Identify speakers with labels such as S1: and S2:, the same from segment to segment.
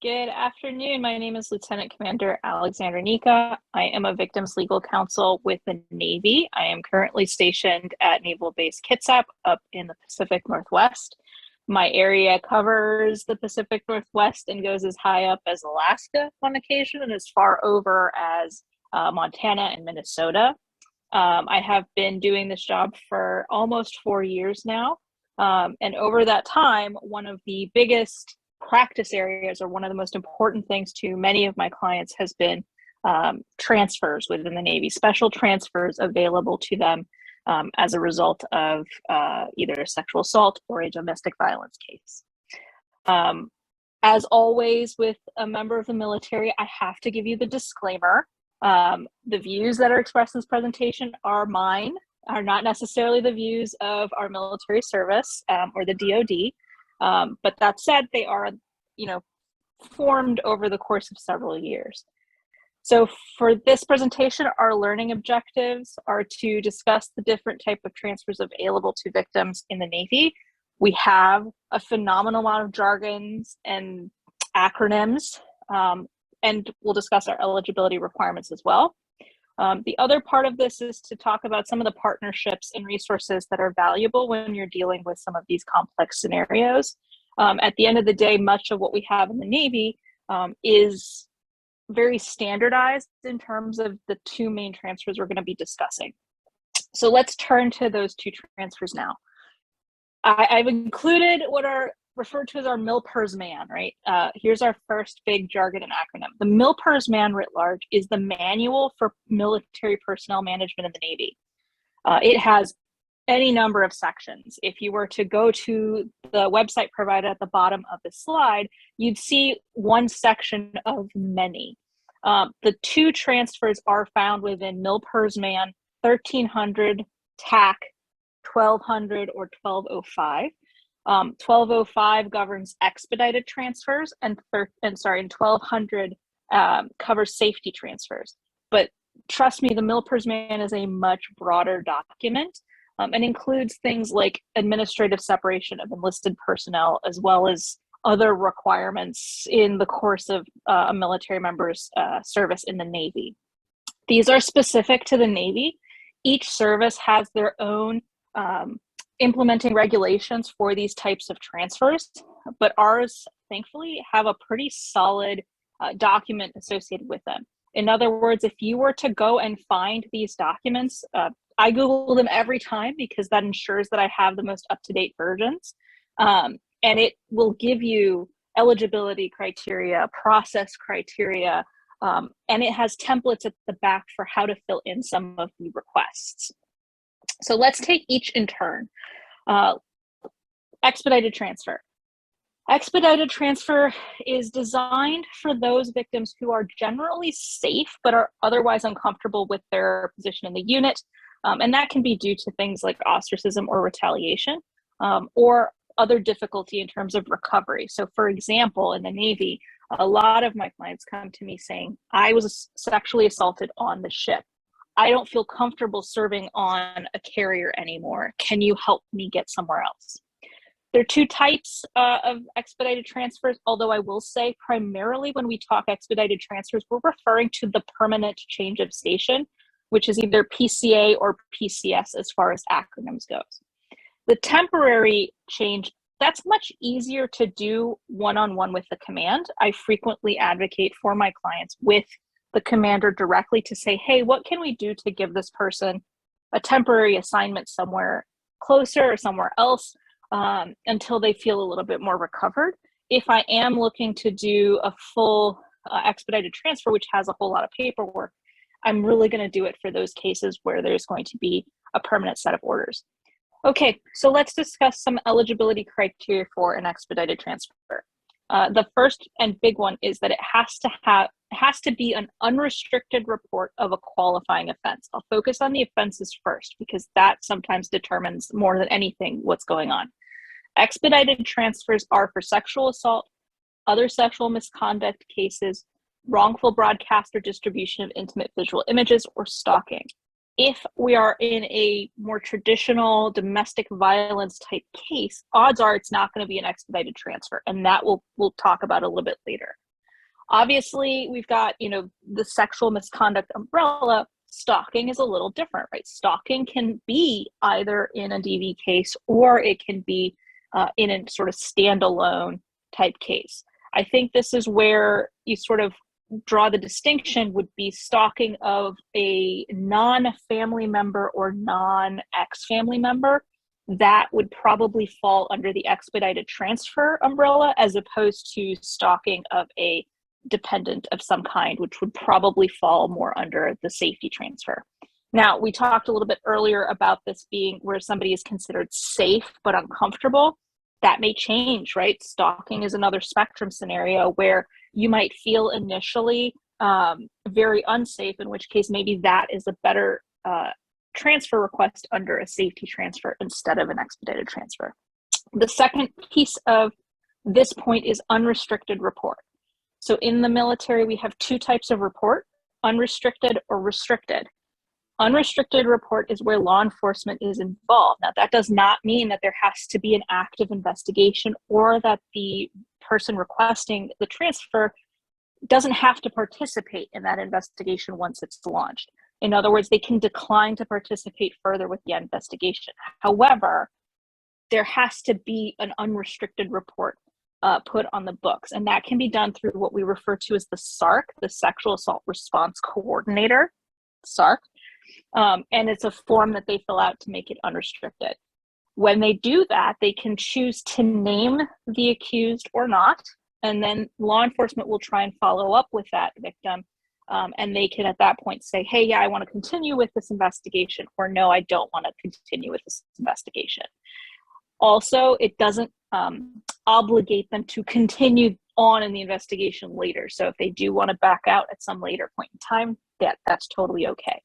S1: Good afternoon. My name is Lieutenant Commander Alexander Nica. I am a victims legal counsel with the Navy. I am currently stationed at Naval Base Kitsap up in the Pacific Northwest. My area covers the Pacific Northwest and goes as high up as Alaska on occasion and as far over as Montana and Minnesota. I have been doing this job for almost 4 years now. And over that time, one of the biggest practice areas, or one of the most important things to many of my clients, has been transfers within the Navy, special transfers available to them as a result of either a sexual assault or a domestic violence case. As always with a member of the military, I have to give you the disclaimer. The views that are expressed in this presentation are mine, are not necessarily the views of our military service or the DoD. But that said, they are, formed over the course of several years. So for this presentation, our learning objectives are to discuss the different type of transfers available to victims in the Navy. We have a phenomenal amount of jargons and acronyms, and we'll discuss our eligibility requirements as well. The other part of this is to talk about some of the partnerships and resources that are valuable when you're dealing with some of these complex scenarios. At the end of the day, much of what we have in the Navy is very standardized in terms of the two main transfers we're going to be discussing. So let's turn to those two transfers now. I've included what are referred to as our MILPERS man, right? Here's our first big jargon and acronym. The MILPERS man writ large is the manual for military personnel management in the Navy. It has any number of sections. If you were to go to the website provided at the bottom of the slide, you'd see one section of many. The two transfers are found within MILPERS man 1300 TAC 1200 or 1205. 1205 governs expedited transfers, and 1200 covers safety transfers. But trust me, the MILPERS man is a much broader document and includes things like administrative separation of enlisted personnel, as well as other requirements in the course of a military member's service in the Navy. These are specific to the Navy. Each service has their own implementing regulations for these types of transfers, but ours, thankfully, have a pretty solid document associated with them. In other words, if you were to go and find these documents, I Google them every time because that ensures that I have the most up-to-date versions. And it will give you eligibility criteria, process criteria, and it has templates at the back for how to fill in some of the requests. So let's take each in turn. Expedited transfer. Expedited transfer is designed for those victims who are generally safe but are otherwise uncomfortable with their position in the unit. And that can be due to things like ostracism or retaliation, or other difficulty in terms of recovery. So for example, in the Navy, a lot of my clients come to me saying, I was sexually assaulted on the ship. I don't feel comfortable serving on a carrier anymore. Can you help me get somewhere else? There are two types of expedited transfers, although I will say primarily when we talk expedited transfers, we're referring to the permanent change of station, which is either PCA or PCS as far as acronyms goes. The temporary change, that's much easier to do one-on-one with the command. I frequently advocate for my clients with the commander directly to say, hey, what can we do to give this person a temporary assignment somewhere closer or somewhere else until they feel a little bit more recovered. If I am looking to do a full expedited transfer, which has a whole lot of paperwork, I'm really going to do it for those cases where there's going to be a permanent set of orders. Okay, so let's discuss some eligibility criteria for an expedited transfer. The first and big one is that it has to be an unrestricted report of a qualifying offense. I'll focus on the offenses first because that sometimes determines more than anything what's going on. Expedited transfers are for sexual assault, other sexual misconduct cases, wrongful broadcast or distribution of intimate visual images, or stalking. If we are in a more traditional domestic violence type case, odds are it's not going to be an expedited transfer, and that we'll talk about a little bit later. Obviously, we've got, the sexual misconduct umbrella. Stalking is a little different, right? Stalking can be either in a DV case or it can be in a sort of standalone type case. I think this is where you sort of draw the distinction would be stalking of a non-family member or non-ex-family member. That would probably fall under the expedited transfer umbrella, as opposed to stalking of a dependent of some kind, which would probably fall more under the safety transfer. Now, we talked a little bit earlier about this being where somebody is considered safe but uncomfortable. That may change, right? Stalking is another spectrum scenario where you might feel initially very unsafe, in which case maybe that is a better transfer request under a safety transfer instead of an expedited transfer. The second piece of this point is unrestricted report. So in the military, we have two types of report, unrestricted or restricted. Unrestricted report is where law enforcement is involved. Now, that does not mean that there has to be an active investigation or that the person requesting the transfer doesn't have to participate in that investigation once it's launched. In other words, they can decline to participate further with the investigation. However, there has to be an unrestricted report put on the books, and that can be done through what we refer to as the SARC, the Sexual Assault Response Coordinator, SARC, and it's a form that they fill out to make it unrestricted. When they do that, they can choose to name the accused or not, and then law enforcement will try and follow up with that victim, and they can at that point say, hey, yeah, I want to continue with this investigation, or no, I don't want to continue with this investigation. Also, it doesn't obligate them to continue on in the investigation later. So if they do want to back out at some later point in time, that's totally okay.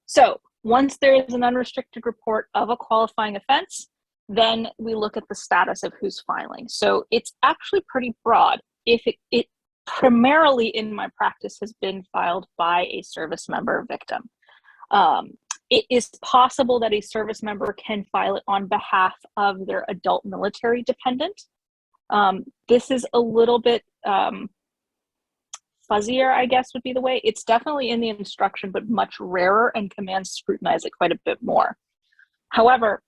S1: So once there is an unrestricted report of a qualifying offense, then we look at the status of who's filing. So it's actually pretty broad. If it primarily in my practice has been filed by a service member victim. It is possible that a service member can file it on behalf of their adult military dependent. This is a little bit fuzzier, I guess would be the way. It's definitely in the instruction, but much rarer, and commands scrutinize it quite a bit more. However,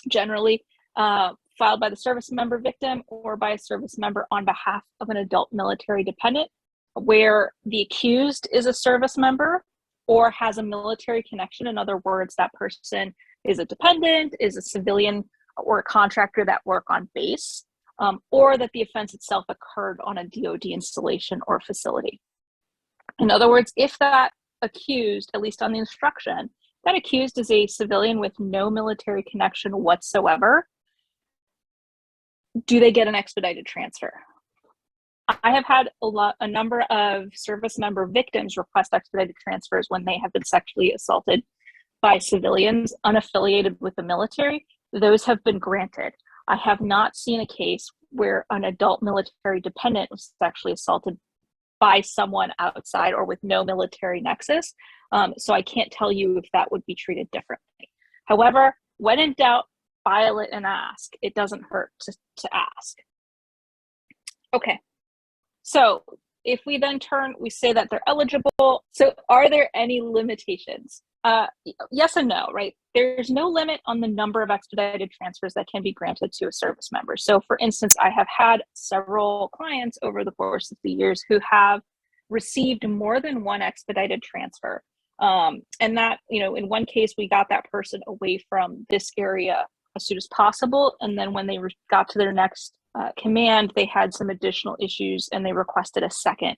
S1: generally filed by the service member victim or by a service member on behalf of an adult military dependent, where the accused is a service member or has a military connection. In other words, that person is a dependent, is a civilian, or a contractor that work on base, or that the offense itself occurred on a DoD installation or facility. In other words, if that accused, at least on the instruction, that accused is a civilian with no military connection whatsoever, do they get an expedited transfer? I have had a number of service member victims request expedited transfers when they have been sexually assaulted by civilians unaffiliated with the military. Those have been granted. I have not seen a case where an adult military dependent was sexually assaulted by someone outside or with no military nexus. So I can't tell you if that would be treated differently. However, when in doubt, file it and ask. It doesn't hurt to ask. Okay. So if we then we say that they're eligible. So are there any limitations? Yes and no, right? There's no limit on the number of expedited transfers that can be granted to a service member. So for instance, I have had several clients over the course of the years who have received more than one expedited transfer. And that, in one case, we got that person away from this area as soon as possible. And then when they got to their next command, they had some additional issues and they requested a second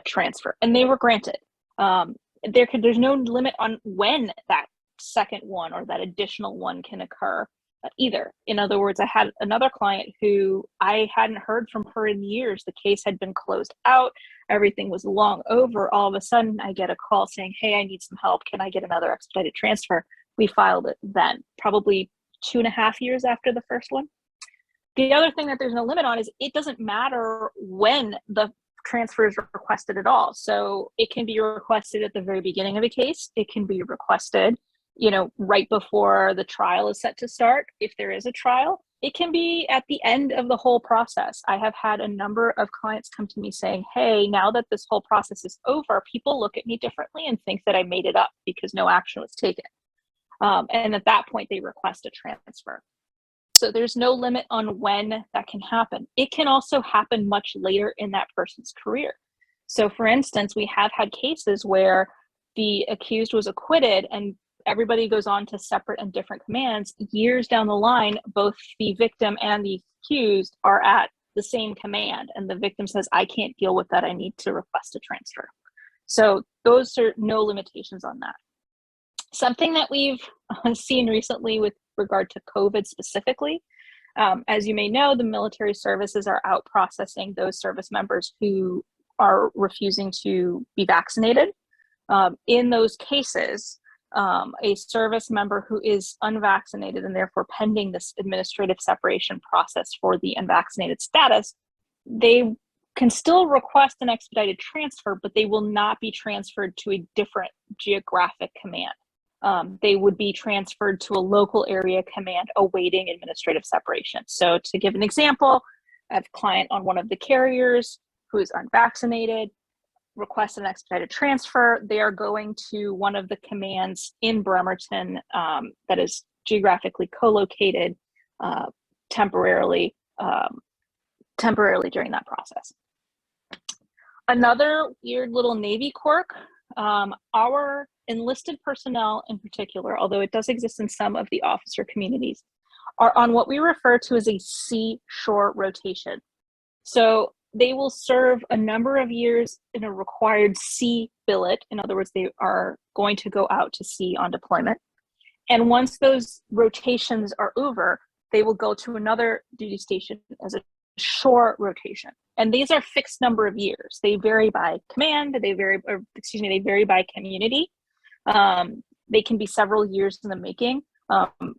S1: transfer, and they were granted. There's no limit on when that second one or that additional one can occur either. In other words, I had another client who I hadn't heard from her in years. The case had been closed out. Everything was long over. All of a sudden, I get a call saying, hey, I need some help. Can I get another expedited transfer? We filed it then, probably 2.5 years after the first one. The other thing that there's no limit on is it doesn't matter when the transfer is requested at all. So it can be requested at the very beginning of a case. It can be requested, right before the trial is set to start, if there is a trial. It can be at the end of the whole process. I have had a number of clients come to me saying, hey, now that this whole process is over, people look at me differently and think that I made it up because no action was taken. And at that point, they request a transfer. So there's no limit on when that can happen. It can also happen much later in that person's career. So for instance, we have had cases where the accused was acquitted and everybody goes on to separate and different commands. Years down the line, both the victim and the accused are at the same command, and the victim says, I can't deal with that, I need to request a transfer. So those are no limitations on that. Something that we've seen recently with regard to COVID specifically, as you may know, the military services are out processing those service members who are refusing to be vaccinated. In those cases, a service member who is unvaccinated and therefore pending this administrative separation process for the unvaccinated status, they can still request an expedited transfer, but they will not be transferred to a different geographic command. They would be transferred to a local area command awaiting administrative separation. So to give an example, I have a client on one of the carriers who is unvaccinated, request an expedited transfer. They are going to one of the commands in Bremerton that is geographically co-located temporarily during that process. Another weird little Navy quirk, our enlisted personnel in particular, although it does exist in some of the officer communities, are on what we refer to as a seashore rotation. So they will serve a number of years in a required sea billet. In other words, they are going to go out to sea on deployment. And once those rotations are over, they will go to another duty station as a shore rotation. And these are fixed number of years. They vary by command, they vary by community. They can be several years in the making,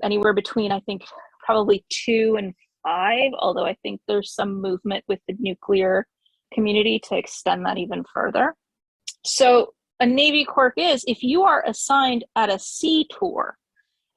S1: anywhere between, I think, probably 2 and 5, although I think there's some movement with the nuclear community to extend that even further. So a Navy quirk is, if you are assigned at a sea tour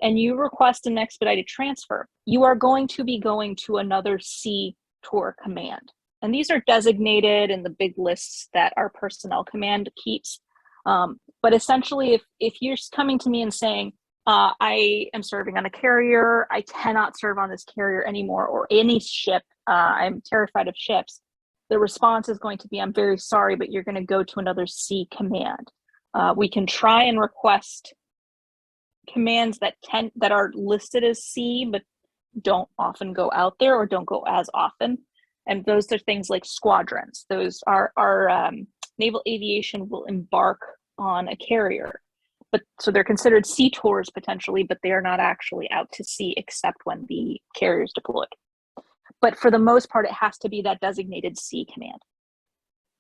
S1: and you request an expedited transfer, you are going to be going to another sea tour command. And these are designated in the big lists that our personnel command keeps. But essentially, if you're coming to me and saying, I am serving on a carrier, I cannot serve on this carrier anymore, or any ship, I'm terrified of ships, the response is going to be, I'm very sorry, but you're going to go to another sea command. We can try and request commands that are listed as sea, but don't often go out there or don't go as often. And those are things like squadrons. Those are naval aviation will embark on a carrier. But so they're considered sea tours potentially, but they are not actually out to sea except when the carrier is deployed. But for the most part, it has to be that designated sea command.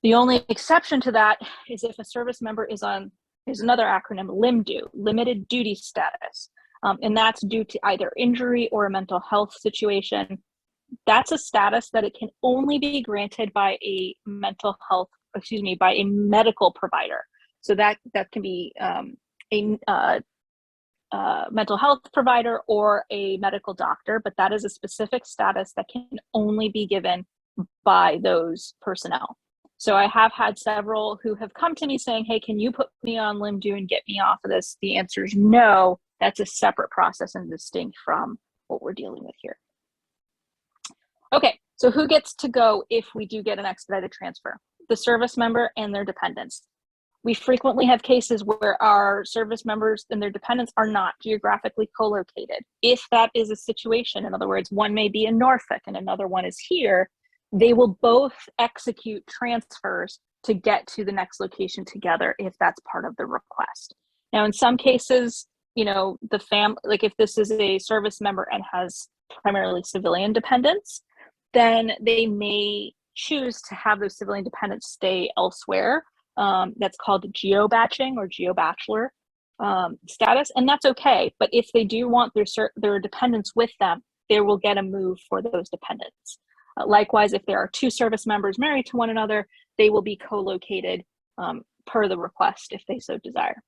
S1: The only exception to that is if a service member is on, there's another acronym, LIMDU, limited duty status. And that's due to either injury or a mental health situation. That's a status that it can only be granted by a by a medical provider. So that can be a mental health provider or a medical doctor, but that is a specific status that can only be given by those personnel. So I have had several who have come to me saying, hey, can you put me on LIMDU and get me off of this? The answer is no. That's a separate process and distinct from what we're dealing with here. Okay, so who gets to go if we do get an expedited transfer? The service member and their dependents. We frequently have cases where our service members and their dependents are not geographically co-located. If that is a situation, in other words, one may be in Norfolk and another one is here, they will both execute transfers to get to the next location together if that's part of the request. Now, in some cases, you know, like if this is a service member and has primarily civilian dependents, then they may choose to have those civilian dependents stay elsewhere. That's called geo-batching or geo-bachelor status, and that's okay. But if they do want their dependents with them, they will get a move for those dependents. Likewise, if there are 2 service members married to one another, they will be co-located per the request if they so desire.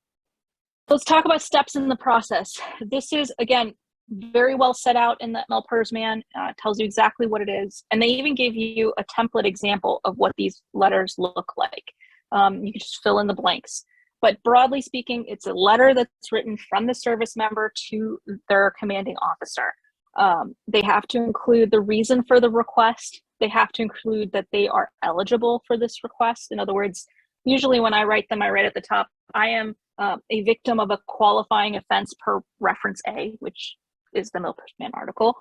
S1: Let's talk about steps in the process. This is, again, very well set out in that MLPERS man, tells you exactly what it is. And they even gave you a template example of what these letters look like. You can just fill in the blanks. But broadly speaking, it's a letter that's written from the service member to their commanding officer. They have to include the reason for the request. They have to include that they are eligible for this request. In other words, usually when I write them, I write at the top, I am a victim of a qualifying offense per reference A, which is the MLPERS man article.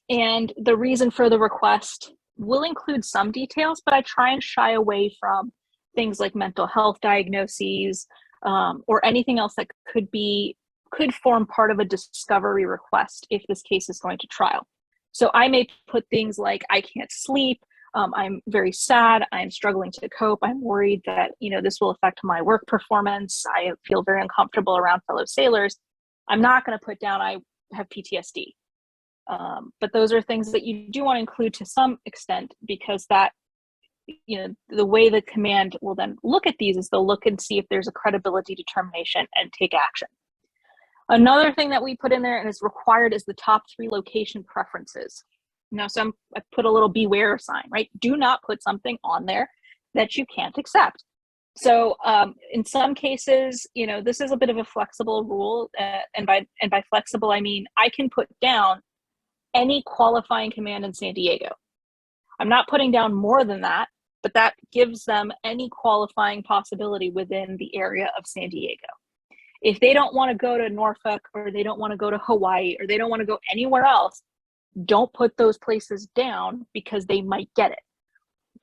S1: And the reason for the request will include some details, but I try and shy away from things like mental health diagnoses or anything else that could form part of a discovery request if this case is going to trial. So I may put things like, I can't sleep, I'm very sad, I'm struggling to cope, I'm worried that this will affect my work performance, I feel very uncomfortable around fellow sailors. I'm not going to put down I have PTSD. But those are things that you do want to include to some extent, because that, the way the command will then look at these is they'll look and see if there's a credibility determination and take action. Another thing that we put in there and is required is the top 3 location preferences. Now, I put a little beware sign, right? Do not put something on there that you can't accept. So in some cases, this is a bit of a flexible rule. And by flexible, I mean, I can put down any qualifying command in San Diego. I'm not putting down more than that, but that gives them any qualifying possibility within the area of San Diego. If they don't want to go to Norfolk, or they don't want to go to Hawaii, or they don't want to go anywhere else, don't put those places down, because they might get it.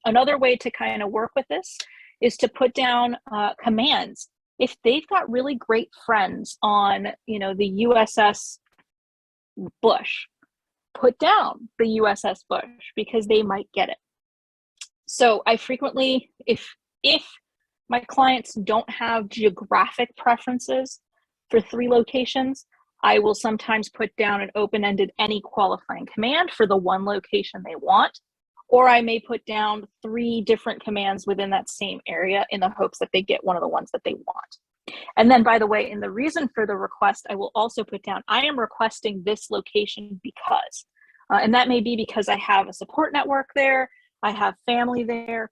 S1: Another way to kind of work with this is to put down commands. If they've got really great friends on, the USS Bush, put down the USS Bush, because they might get it. So I frequently, if my clients don't have geographic preferences for 3 locations, I will sometimes put down an open-ended any qualifying command for the 1 location they want, or I may put down 3 different commands within that same area in the hopes that they get one of the ones that they want. And then, by the way, in the reason for the request, I will also put down, I am requesting this location because, and that may be because I have a support network there, I have family there,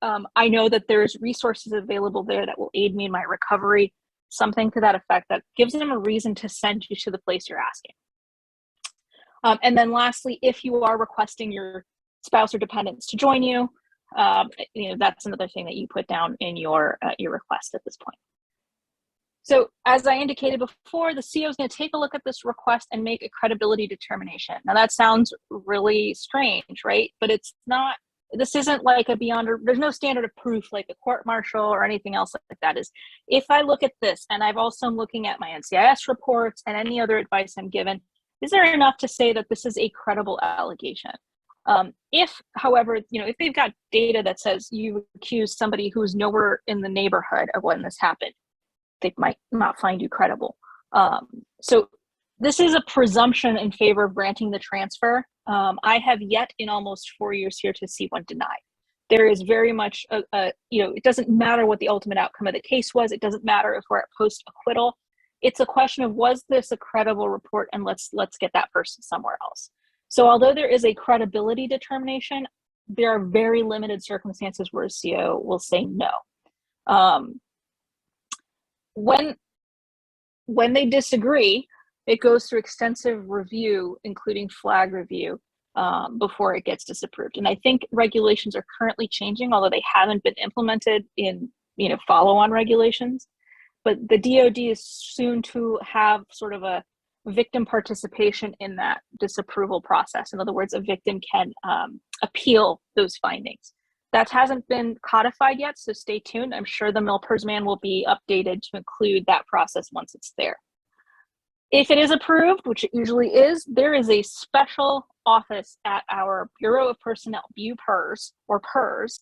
S1: I know that there's resources available there that will aid me in my recovery, something to that effect that gives them a reason to send you to the place you're asking. And then lastly, if you are requesting your spouse or dependents to join you, that's another thing that you put down in your request at this point. So as I indicated before, the CO is going to take a look at this request and make a credibility determination. Now that sounds really strange, right? But it's not. This isn't like there's no standard of proof like a court martial or anything else like that. Is if I look at this, and I've also looking at my NCIS reports and any other advice I'm given, is there enough to say that this is a credible allegation? If, however, if they've got data that says you accuse somebody who's nowhere in the neighborhood of when this happened, they might not find you credible. So this is a presumption in favor of granting the transfer. I have yet in almost 4 years here to see one denied. There is very much it doesn't matter what the ultimate outcome of the case was. It doesn't matter if we're at post-acquittal. It's a question of, was this a credible report, and let's get that person somewhere else. So although there is a credibility determination, there are very limited circumstances where a CO will say no. When they disagree, it goes through extensive review, including flag review, before it gets disapproved. And I think regulations are currently changing, although they haven't been implemented in follow-on regulations. But the DoD is soon to have sort of a victim participation in that disapproval process. In other words, a victim can appeal those findings. That hasn't been codified yet, so stay tuned. I'm sure the MLPERS man will be updated to include that process once it's there. If it is approved, which it usually is, there is a special office at our Bureau of Personnel, BUPERS, or PERS,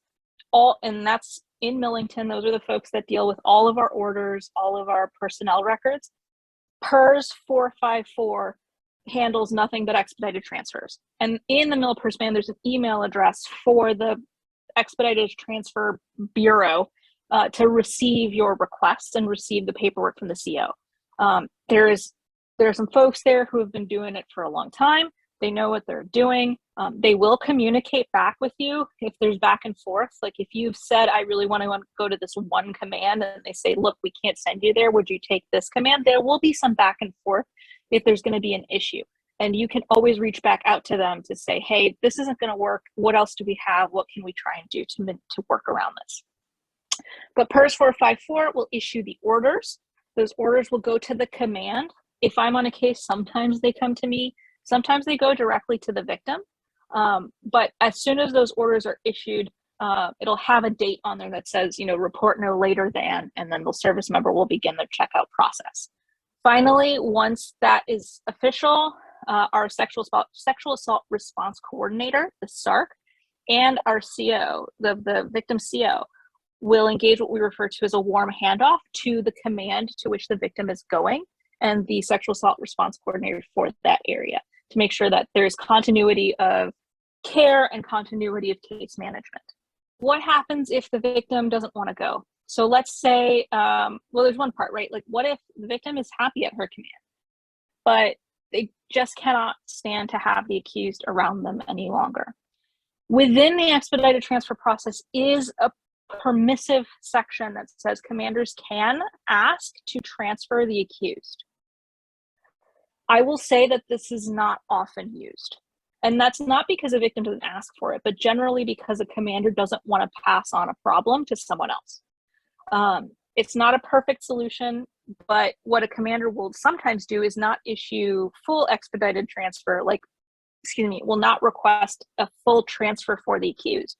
S1: and that's in Millington. Those are the folks that deal with all of our orders, all of our personnel records. PERS 454 handles nothing but expedited transfers. And in the MLPERS man, there's an email address for the Expedited Transfer Bureau to receive your requests and receive the paperwork from the CO. There is There are some folks there who have been doing it for a long time. They know what they're doing. They will communicate back with you if there's back and forth. Like if you've said, I really want to go to this one command, and they say, look, we can't send you there. Would you take this command? There will be some back and forth if there's going to be an issue. And you can always reach back out to them to say, hey, this isn't going to work. What else do we have? What can we try and do to work around this? But PERS 454 will issue the orders. Those orders will go to the command. If I'm on a case, sometimes they come to me. Sometimes they go directly to the victim. But as soon as those orders are issued, it'll have a date on there that says, report no later than, and then the service member will begin their checkout process. Finally, once that is official, our sexual assault response coordinator, the SARC, and our CO, the victim CO, will engage what we refer to as a warm handoff to the command to which the victim is going, and the sexual assault response coordinator for that area, to make sure that there's continuity of care and continuity of case management. What happens if the victim doesn't want to go? So let's say, well, there's one part, right? Like, what if the victim is happy at her command, but they just cannot stand to have the accused around them any longer? Within the expedited transfer process is a permissive section that says commanders can ask to transfer the accused. I will say that this is not often used. And that's not because a victim doesn't ask for it, but generally because a commander doesn't want to pass on a problem to someone else. It's not a perfect solution, but what a commander will sometimes do is not issue full expedited transfer, will not request a full transfer for the accused.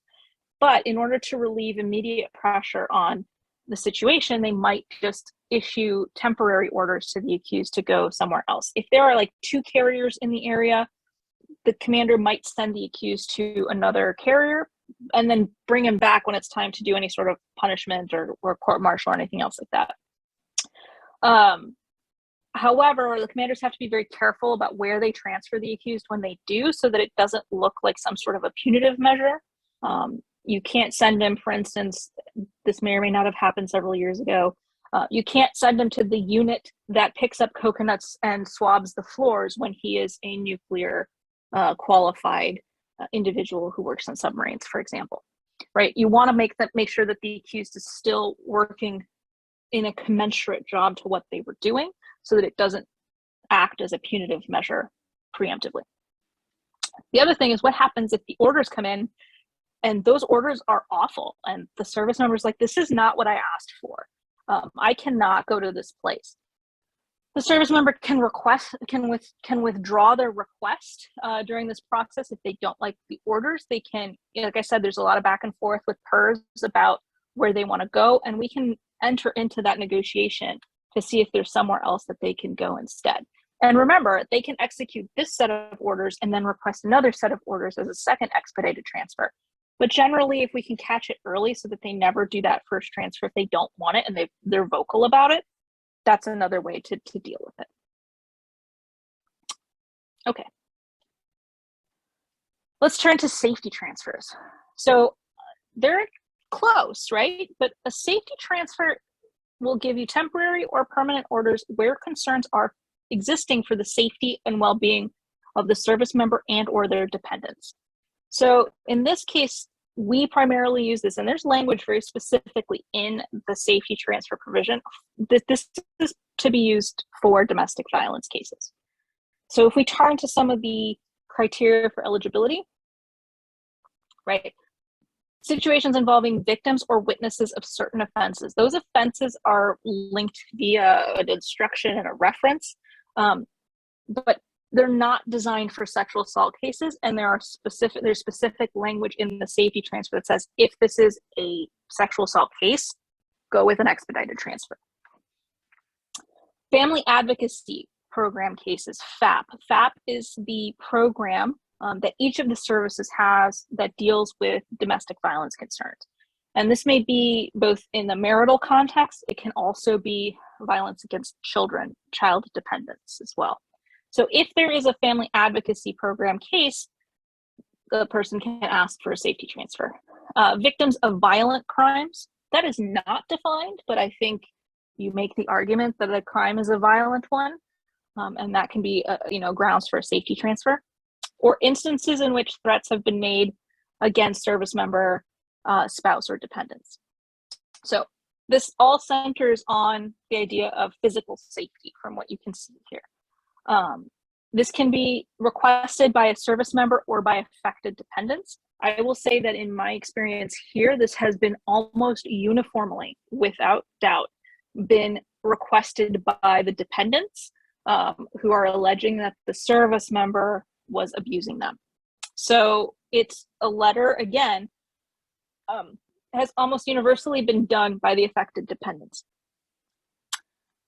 S1: But in order to relieve immediate pressure on the situation, they might just issue temporary orders to the accused to go somewhere else. If there are like 2 carriers in the area, the commander might send the accused to another carrier and then bring him back when it's time to do any sort of punishment or court-martial or anything else like that. However, the commanders have to be very careful about where they transfer the accused when they do, so that it doesn't look like some sort of a punitive measure. You can't send him, for instance, this may or may not have happened several years ago, you can't send him to the unit that picks up coconuts and swabs the floors when he is a nuclear qualified individual who works on submarines, for example, right? You want to make sure that the accused is still working in a commensurate job to what they were doing, so that it doesn't act as a punitive measure preemptively. The other thing is, what happens if the orders come in and those orders are awful and the service member is like, this is not what I asked for. I cannot go to this place. The service member can withdraw their request during this process if they don't like the orders. They can, like I said, there's a lot of back and forth with PERS about where they want to go, and we can enter into that negotiation to see if there's somewhere else that they can go instead. And remember, they can execute this set of orders and then request another set of orders as a second expedited transfer. But generally, if we can catch it early so that they never do that first transfer if they don't want it and they're vocal about it, that's another way to deal with it. Okay. Let's turn to safety transfers. So they're close, right? But a safety transfer will give you temporary or permanent orders where concerns are existing for the safety and well-being of the service member and or their dependents. So in this case, we primarily use this, and there's language very specifically in the safety transfer provision. This is to be used for domestic violence cases. So if we turn to some of the criteria for eligibility, right? Situations involving victims or witnesses of certain offenses. Those offenses are linked via an instruction and a reference, but they're not designed for sexual assault cases, and there's specific language in the safety transfer that says if this is a sexual assault case, go with an expedited transfer. Family advocacy program cases, FAP. FAP is the program that each of the services has that deals with domestic violence concerns. And this may be both in the marital context, it can also be violence against children, child dependents as well. So if there is a family advocacy program case, the person can ask for a safety transfer. Victims of violent crimes, that is not defined, but I think you make the argument that a crime is a violent one. and that can be grounds for a safety transfer, or instances in which threats have been made against service member, spouse, or dependents. So this all centers on the idea of physical safety from what you can see here. This can be requested by a service member or by affected dependents. I will say that in my experience here, this has been almost uniformly, without doubt, been requested by the dependents who are alleging that the service member was abusing them. So it's a letter, again, has almost universally been done by the affected dependents.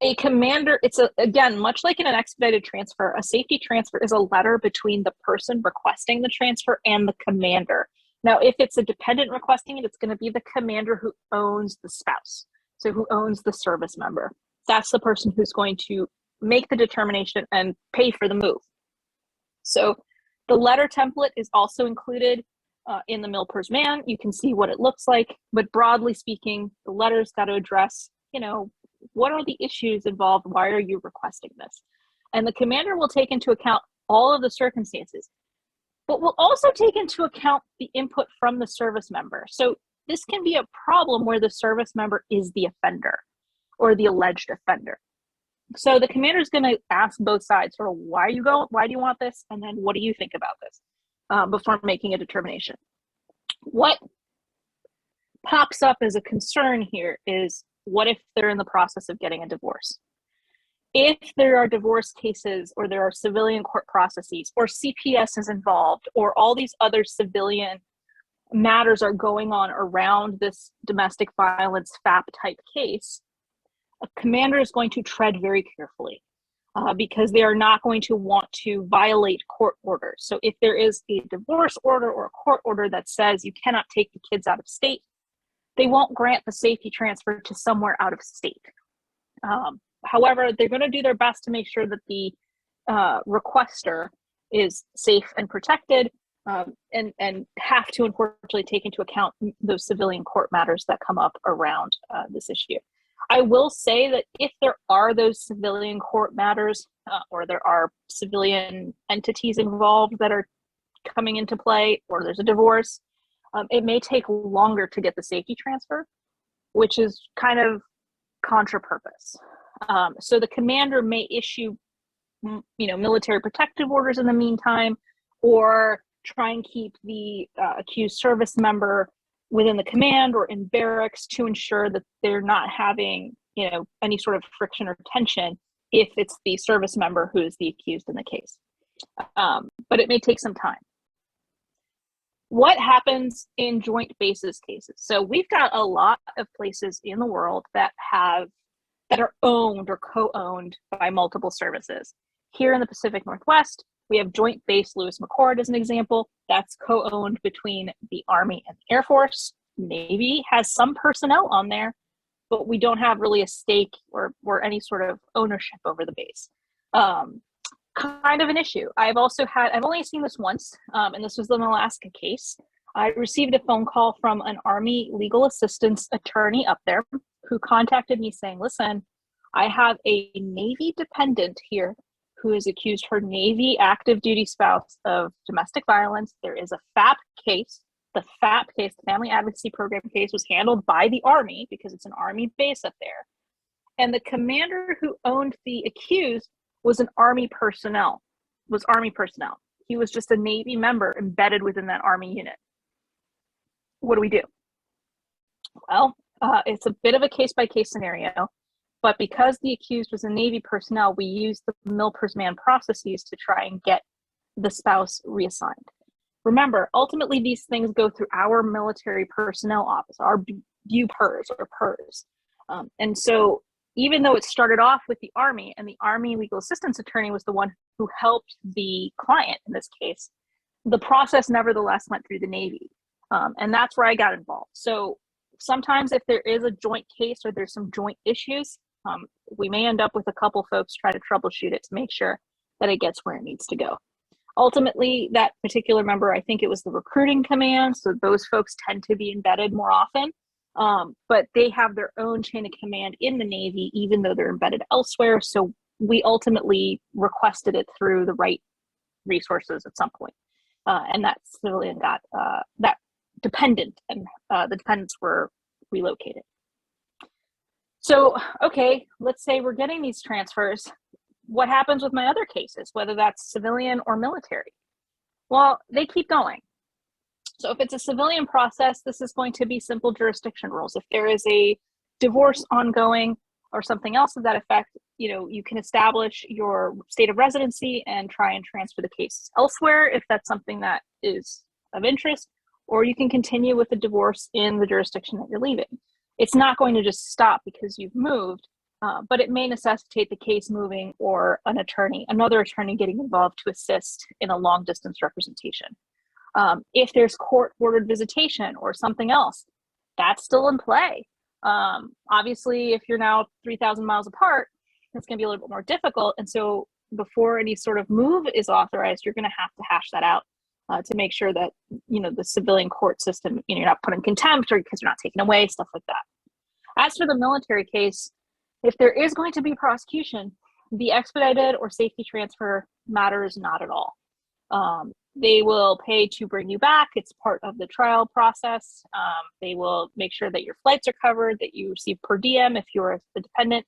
S1: A commander, again, much like in an expedited transfer, a safety transfer is a letter between the person requesting the transfer and the commander. Now, if it's a dependent requesting it, it's going to be the commander who owns the spouse, so who owns the service member. That's the person who's going to make the determination and pay for the move. So the letter template is also included in the MIL-PERS man. You can see what it looks like, but broadly speaking, the letter's got to address, what are the issues involved? Why are you requesting this? And the commander will take into account all of the circumstances, but will also take into account the input from the service member. So this can be a problem where the service member is the offender or the alleged offender. So the commander is going to ask both sides, sort of, why do you want this? And then what do you think about this before making a determination? What pops up as a concern here is, what if they're in the process of getting a divorce? If there are divorce cases, or there are civilian court processes, or CPS is involved, or all these other civilian matters are going on around this domestic violence FAP type case, a commander is going to tread very carefully because they are not going to want to violate court orders. So if there is a divorce order or a court order that says you cannot take the kids out of state, they won't grant the safety transfer to somewhere out of state. However, they're going to do their best to make sure that the requester is safe and protected, and have to unfortunately take into account those civilian court matters that come up around this issue. I will say that if there are those civilian court matters or there are civilian entities involved that are coming into play, or there's a divorce, it may take longer to get the safety transfer, which is kind of contra purpose. So the commander may issue, military protective orders in the meantime, or try and keep the accused service member within the command or in barracks to ensure that they're not having, any sort of friction or tension if it's the service member who is the accused in the case. But it may take some time. What happens in joint basis cases? So we've got a lot of places in the world that are owned or co-owned by multiple services. Here in the Pacific Northwest, we have Joint Base Lewis McChord as an example. That's co-owned between the Army and the Air Force. Navy has some personnel on there, but we don't have really a stake or any sort of ownership over the base. Kind of an issue. I've only seen this once, and this was an Alaska case. I received a phone call from an Army legal assistance attorney up there who contacted me saying, listen, I have a Navy dependent here who has accused her Navy active duty spouse of domestic violence. There is a FAP case. The FAP case, the Family Advocacy Program case, was handled by the Army because it's an Army base up there. And the commander who owned the accused was Army personnel. He was just a Navy member embedded within that Army unit. What do we do? Well, it's a bit of a case-by-case scenario, but because the accused was a Navy personnel, we used the MIL-PERS man processes to try and get the spouse reassigned. Remember, ultimately, these things go through our military personnel office, our BUPERS or PERS. And so even though it started off with the Army, and the Army legal assistance attorney was the one who helped the client in this case, the process nevertheless went through the Navy. And that's where I got involved. So sometimes if there is a joint case or there's some joint issues, we may end up with a couple folks try to troubleshoot it to make sure that it gets where it needs to go. Ultimately, that particular member, I think it was the recruiting command, so those folks tend to be embedded more often, but they have their own chain of command in the Navy, even though they're embedded elsewhere. So we ultimately requested it through the right resources at some point. And that civilian got that dependent, and the dependents were relocated. So, okay, let's say we're getting these transfers. What happens with my other cases, whether that's civilian or military? Well, they keep going. So if it's a civilian process, this is going to be simple jurisdiction rules. If there is a divorce ongoing or something else of that effect, you can establish your state of residency and try and transfer the case elsewhere if that's something that is of interest, or you can continue with the divorce in the jurisdiction that you're leaving. It's not going to just stop because you've moved, but it may necessitate the case moving or another attorney getting involved to assist in a long distance representation. If there's court-ordered visitation or something else, that's still in play. Obviously, if you're now 3,000 miles apart, it's going to be a little bit more difficult. And so before any sort of move is authorized, you're going to have to hash that out to make sure that, the civilian court system, you're not put in contempt or because you're not taken away, stuff like that. As for the military case, if there is going to be prosecution, the expedited or safety transfer matters not at all. They will pay to bring you back. It's part of the trial process. They will make sure that your flights are covered, that you receive per diem if you're a dependent.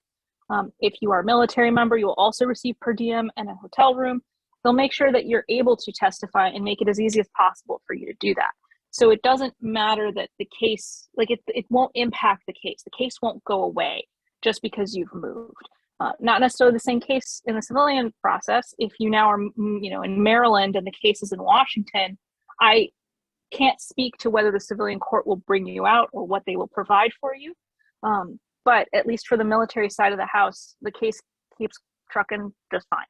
S1: If you are a military member, you will also receive per diem and a hotel room. They'll make sure that you're able to testify and make it as easy as possible for you to do that. So it doesn't matter that the case, it won't impact the case. The case won't go away just because you've moved. Not necessarily the same case in the civilian process. If you now are, in Maryland and the case is in Washington, I can't speak to whether the civilian court will bring you out or what they will provide for you. But at least for the military side of the house, the case keeps trucking just fine.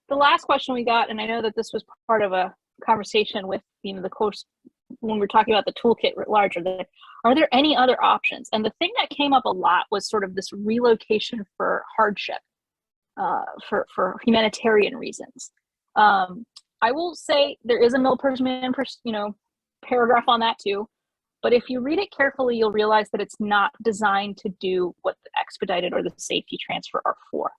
S1: The last question we got, and I know that this was part of a conversation with, the course when we're talking about the toolkit writ large, are there any other options? And the thing that came up a lot was sort of this relocation for hardship, for humanitarian reasons. I will say there is a Milpersman, paragraph on that too. But if you read it carefully, you'll realize that it's not designed to do what the expedited or the safety transfer are for.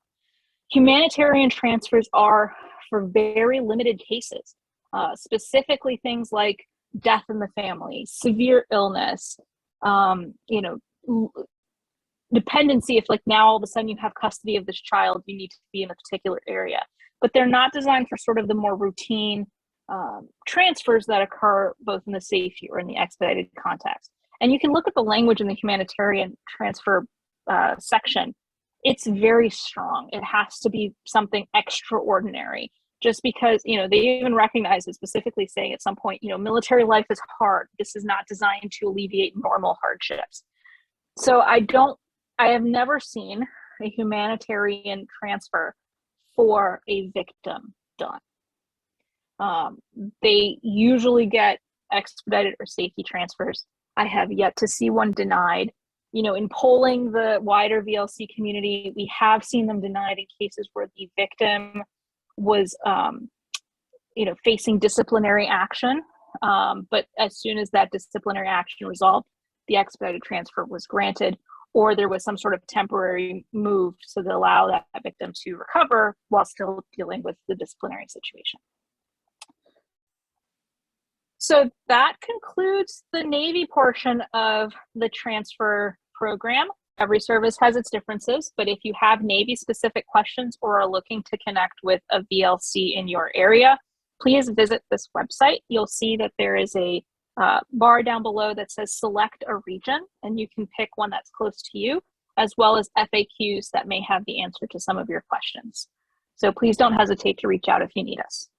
S1: Humanitarian transfers are for very limited cases, specifically things like death in the family, severe illness, dependency. If now all of a sudden you have custody of this child, you need to be in a particular area. But they're not designed for sort of the more routine transfers that occur both in the safety or in the expedited context. And you can look at the language in the humanitarian transfer section. It's very strong. It has to be something extraordinary, just because, they even recognize it, specifically saying at some point, military life is hard. This is not designed to alleviate normal hardships. So I have never seen a humanitarian transfer for a victim done. They usually get expedited or safety transfers. I have yet to see one denied. In polling the wider VLC community, we have seen them denied in cases where the victim was, facing disciplinary action. But as soon as that disciplinary action resolved, the expedited transfer was granted, or there was some sort of temporary move so to allow that victim to recover while still dealing with the disciplinary situation. So that concludes the Navy portion of the transfer program. Every service has its differences, but if you have Navy-specific questions or are looking to connect with a VLC in your area, please visit this website. You'll see that there is a bar down below that says select a region, and you can pick one that's close to you, as well as FAQs that may have the answer to some of your questions. So please don't hesitate to reach out if you need us.